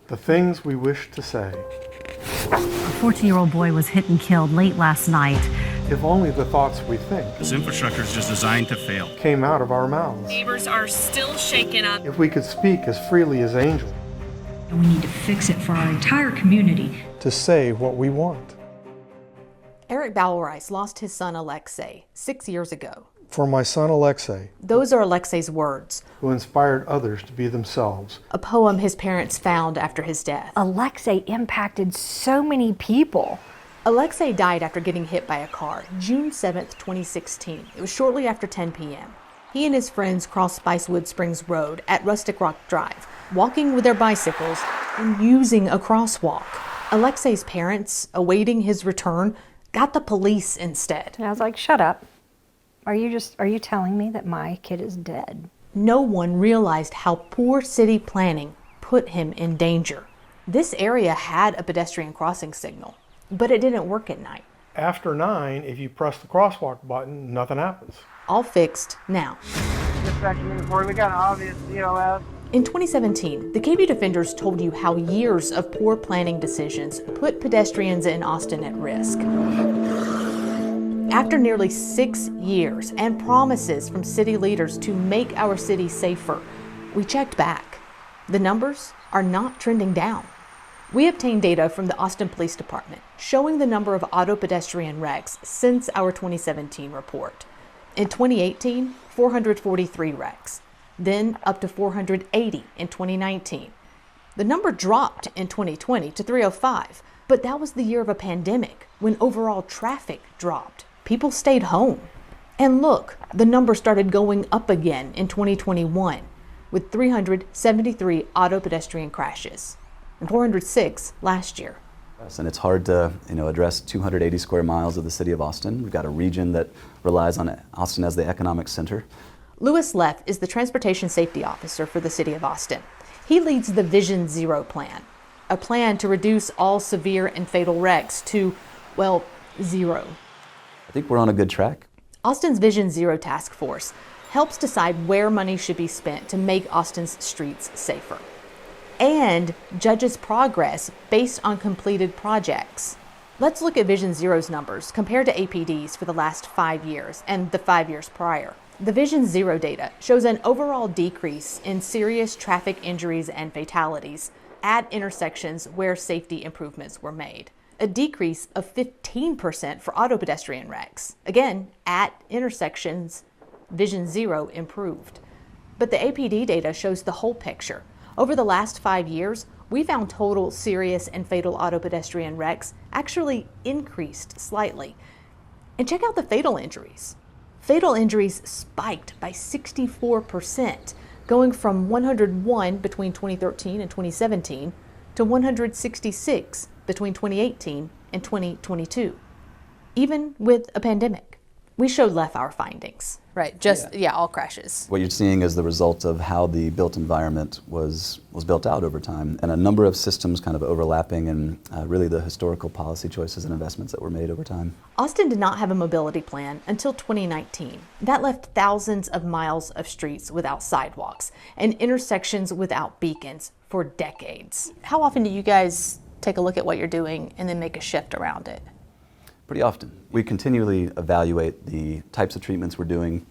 The things we wish to say. A 14-year-old boy was hit and killed late last night. If only the thoughts we think This infrastructure is just designed to fail. came out of our mouths. Neighbors are still shaken up. If we could speak as freely as angels. And we need to fix it for our entire community. To say what we want. Eric Bowerice lost his son Alexei 6 years ago. For my son Alexei, Those are Alexei's words, who inspired others to be themselves. a poem his parents found after his death. Alexei impacted so many people. Alexei died after getting hit by a car, June 7th, 2016. It was shortly after 10 p.m. He and his friends crossed Spicewood Springs Road at Rustic Rock Drive, walking with their bicycles and using a crosswalk. Alexei's parents, awaiting his return, got the police instead. And I was like, shut up. Are you telling me that my kid is dead? No one realized how poor city planning put him in danger. This area had a pedestrian crossing signal, but it didn't work at night. After 9, if you press the crosswalk button, nothing happens. All fixed now. This section before we got an obvious COS. In 2017, the KVUE defenders told you how years of poor planning decisions put pedestrians in Austin at risk. After nearly 6 years and promises from city leaders to make our city safer, we checked back. The numbers are not trending down. We obtained data from the Austin Police Department showing the number of auto pedestrian wrecks since our 2017 report. In 2018, 443 wrecks, then up to 480 in 2019. The number dropped in 2020 to 305, but that was the year of a pandemic when overall traffic dropped. People stayed home. And look, the number started going up again in 2021 with 373 auto pedestrian crashes and 406 last year. And it's hard to address 280 square miles of the city of Austin. We've got a region that relies on Austin as the economic center. Lewis Leff is the Transportation Safety Officer for the city of Austin. He leads the Vision Zero plan, a plan to reduce all severe and fatal wrecks to, well, zero. I think we're on a good track. Austin's Vision Zero task force helps decide where money should be spent to make Austin's streets safer, and judges progress based on completed projects. Let's look at Vision Zero's numbers compared to APD's for the last 5 years and the 5 years prior. The Vision Zero data shows an overall decrease in serious traffic injuries and fatalities at intersections where safety improvements were made. A decrease of 15% for auto pedestrian wrecks. Again, at intersections, Vision Zero improved. But the APD data shows the whole picture. Over the last 5 years, we found total serious and fatal auto pedestrian wrecks actually increased slightly. And check out the fatal injuries. Fatal injuries spiked by 64%, going from 101 between 2013 and 2017 to 166 between 2018 and 2022, even with a pandemic. We showed Leff our findings, right? All crashes. What you're seeing is the result of how the built environment was built out over time, and a number of systems kind of overlapping, and really the historical policy choices and investments that were made over time. Austin did not have a mobility plan until 2019. That left thousands of miles of streets without sidewalks and intersections without beacons for decades. How often do you guys take a look at what you're doing and then make a shift around it? Pretty often. We continually evaluate the types of treatments we're doing,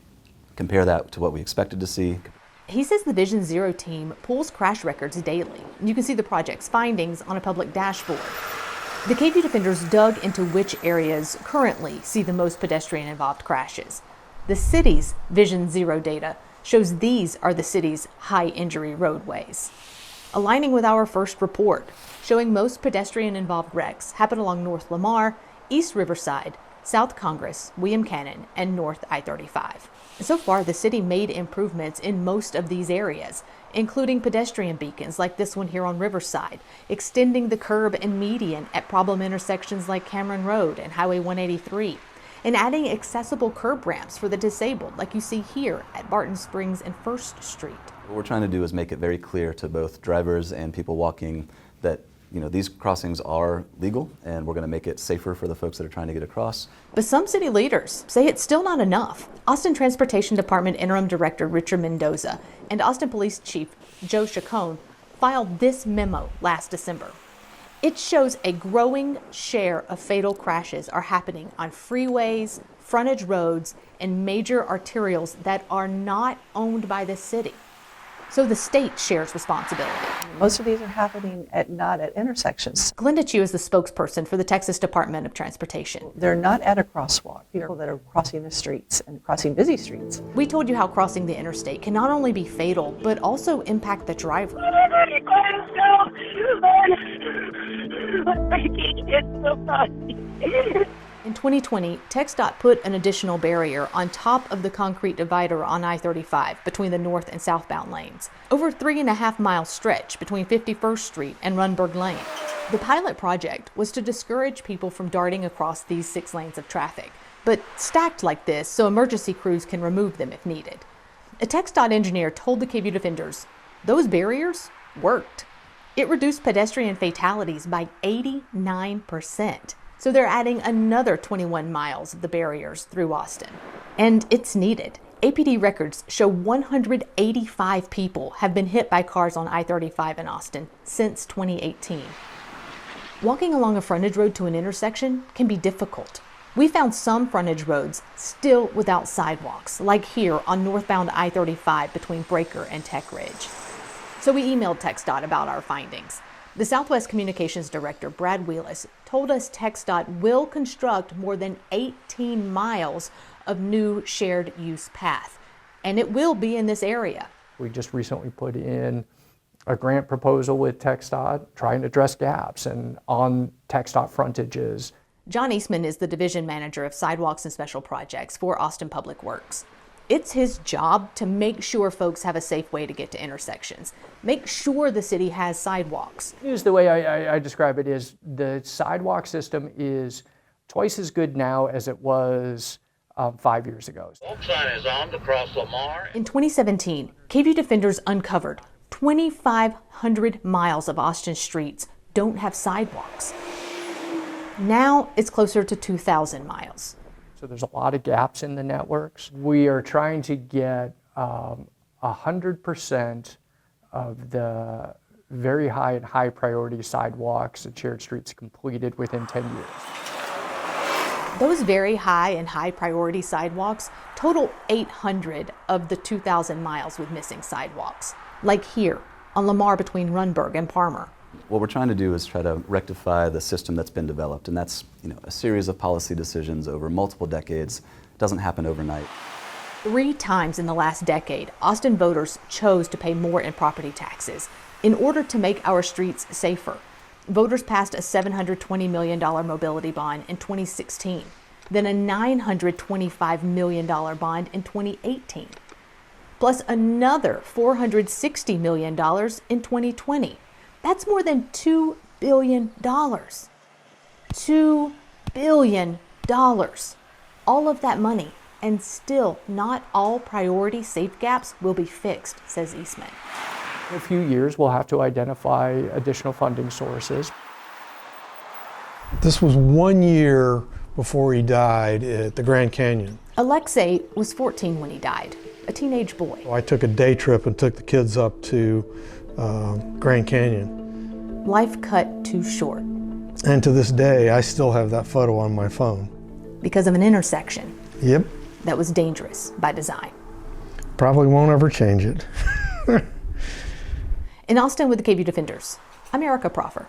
compare that to what we expected to see. He says the Vision Zero team pulls crash records daily. You can see the project's findings on a public dashboard. The KVUE defenders dug into which areas currently see the most pedestrian-involved crashes. The city's Vision Zero data shows these are the city's high-injury roadways, aligning with our first report, showing most pedestrian-involved wrecks happen along North Lamar, East Riverside, South Congress, William Cannon, and North I-35. So far, the city made improvements in most of these areas, including pedestrian beacons like this one here on Riverside, extending the curb and median at problem intersections like Cameron Road and Highway 183, and adding accessible curb ramps for the disabled like you see here at Barton Springs and First Street. What we're trying to do is make it very clear to both drivers and people walking that these crossings are legal, and we're going to make it safer for the folks that are trying to get across. But some city leaders say it's still not enough. Austin Transportation Department Interim Director Richard Mendoza and Austin Police Chief Joe Chacon filed this memo last December. It shows a growing share of fatal crashes are happening on freeways, frontage roads, and major arterials that are not owned by the city. So the state shares responsibility. Most of these are happening not at intersections. Glenda Chu is the spokesperson for the Texas Department of Transportation. They're not at a crosswalk. People that are crossing the streets and crossing busy streets. We told you how crossing the interstate can not only be fatal, but also impact the driver. In 2020, TxDOT put an additional barrier on top of the concrete divider on I-35 between the north and southbound lanes, over a 3.5-mile stretch between 51st Street and Runberg Lane. The pilot project was to discourage people from darting across these 6 lanes of traffic, but stacked like this so emergency crews can remove them if needed. A TxDOT engineer told the KVUE Defenders those barriers worked. It reduced pedestrian fatalities by 89%. So they're adding another 21 miles of the barriers through Austin. And it's needed. APD records show 185 people have been hit by cars on I-35 in Austin since 2018. Walking along a frontage road to an intersection can be difficult. We found some frontage roads still without sidewalks, like here on northbound I-35 between Breaker and Tech Ridge. So we emailed TxDOT about our findings. The Southwest Communications Director, Brad Wheelis, told us TxDOT will construct more than 18 miles of new shared use path, and it will be in this area. We just recently put in a grant proposal with TxDOT trying to address gaps and on TxDOT frontages. John Eastman is the Division Manager of Sidewalks and Special Projects for Austin Public Works. It's his job to make sure folks have a safe way to get to intersections. Make sure the city has sidewalks. The way I describe it is the sidewalk system is twice as good now as it was 5 years ago. Sign is on to cross Lamar. In 2017, KVUE Defenders uncovered 2,500 miles of Austin streets don't have sidewalks. Now it's closer to 2,000 miles. So there's a lot of gaps in the networks. We are trying to get 100% of the very high and high priority sidewalks and shared streets completed within 10 years. Those very high and high priority sidewalks total 800 of the 2,000 miles with missing sidewalks, like here on Lamar between Runberg and Palmer. What we're trying to do is try to rectify the system that's been developed, and that's a series of policy decisions over multiple decades. It doesn't happen overnight. 3 times in the last decade, Austin voters chose to pay more in property taxes in order to make our streets safer. Voters passed a $720 million mobility bond in 2016, then a $925 million bond in 2018, plus another $460 million in 2020. That's more than $2 billion. $2 billion. All of that money, and still not all priority safe gaps will be fixed, says Eastman. In a few years, we'll have to identify additional funding sources. This was 1 year before he died at the Grand Canyon. Alexei was 14 when he died, a teenage boy. I took a day trip and took the kids up to Grand Canyon. Life cut too short. And to this day, I still have that photo on my phone. Because of an intersection. Yep. That was dangerous by design. Probably won't ever change it. In Austin with the KVUE Defenders, I'm Erica Proffer.